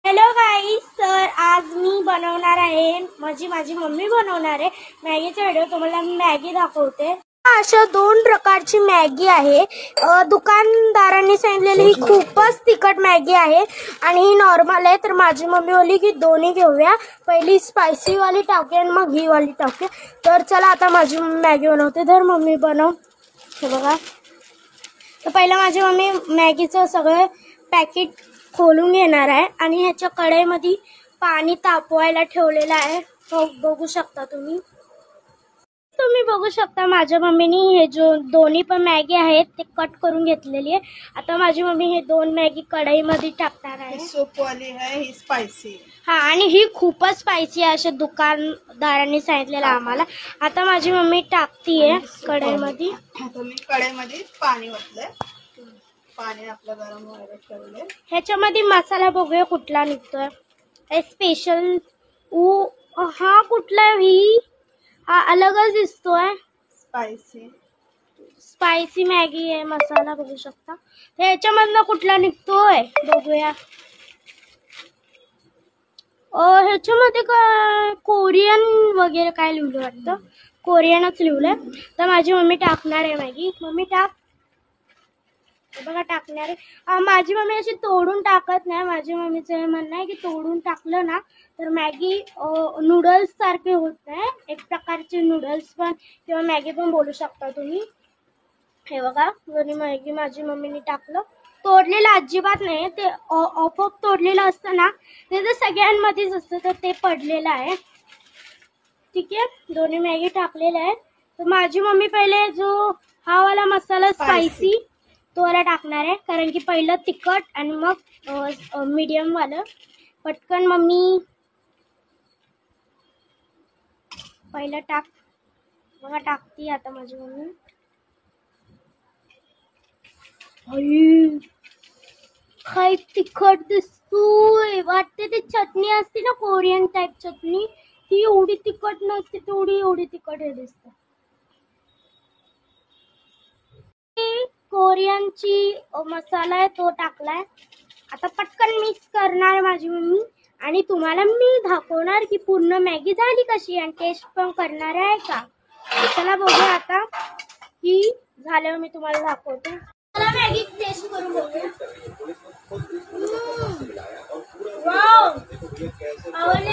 Hello गाईस, तर आज मी बनवणार आहे माझी मम्मी बनवणार आहे मॅगीचा व्हिडिओ. तुम्हाला मी मॅगी दाखवते. अशा दोन प्रकारची मॅगी आहे. दुकानदारांनी सांगितलेली ही खूपच तिखट मॅगी आहे आणि ही नॉर्मल आहे. तर माझी मम्मी बोलली की दोन्ही घेऊया, पहिली स्पायसी वाली टाकूया आणि मग ही वाली टाकूया. तर चला आता माझी मम्मी मॅगी बनवते. तर मम्मी बनव. हे बघा, तर पहिलं माझी मम्मी मॅगीचं सगळं पॅकेट खोलून घेणार आहे आणि ह्याच्या कढईमध्ये पाणी तापवायला ठेवलेलं आहे. बघू शकता तुम्ही बघू शकता माझ्या मम्मीनी हे जो दोन्ही पण मॅगी आहेत ते कट करून घेतलेली आहे. आता माझी मम्मी हे दोन मॅगी कढईमध्ये टाकणार आहे. सूप वाली है, ही स्पायसी. हा, आणि ही खूपच स्पायसी आहे असे दुकानदारांनी सांगितलेलं आम्हाला. आता माझी मम्मी टाकतीये कढईमध्ये. आता मी कढईमध्ये पाणी ओतलंय. पाणी आपलं गरम व्हायला ठेवलंय. ह्याच्यामध्ये मसाला बघूया कुठला निघतोय. स्पेशल हा कुठला, ही हा अलगच दिसतोय. स्पायसी मॅगी आहे. मसाला बघू शकता. ह्याच्यामधनं कुठला निघतोय बघूया. ह्याच्यामध्ये काय कोरियन वगैरे काय लिहिलं वाटतं. कोरियनच लिहिलंय. तर माझी मम्मी टाकणार आहे मॅगी. मम्मी टाक. बघा टाकणार आहे. माझी मम्मी अशी तोडून टाकत नाही. माझी मम्मीचं हे म्हणणं आहे की तोडून टाकलं ना तर मॅगी नूडल्स सारखे होत नाही. एक प्रकारचे नूडल्स पण किंवा मॅगी पण बोलू शकता तुम्ही. हे बघा, जरी मॅगी माझी मम्मीने टाकलं. तोडलेलं अजिबात नाही, ते ऑफ तोडलेलं असतं ना ते तर सगळ्यांमध्येच असतं, तर ते पडलेलं आहे. ठीक आहे, दोन्ही मॅगी टाकलेल्या आहे. तर माझी मम्मी पहिले जो हा वाला मसाला स्पायसी तो वाला टाकणार आहे, कारण की पहिलं तिखट आणि मग मीडियम वालं. पटकन मम्मी पहिलं टाक. बघा टाकती आता माझी मम्मी. काय तिखट दिसतोय. वाटते ती चटणी असते ना कोरियन टाईप चटणी, ती एवढी तिखट नसते, तेवढी एवढी तिखट हे दिसतं. कोरियनची मसाला आहे तो टाकलाय. आता पटकन मिक्स करणार माझी मम्मी आणि तुम्हाला मी दाखवणार की पूर्ण मॅगी झाली कशी आणि टेस्ट पण करणार आहे का. चला बघूया आता की झाल्यावर मी तुम्हाला दाखवते. चला मॅगी टेस्ट करून बघूया. वाव, आवडली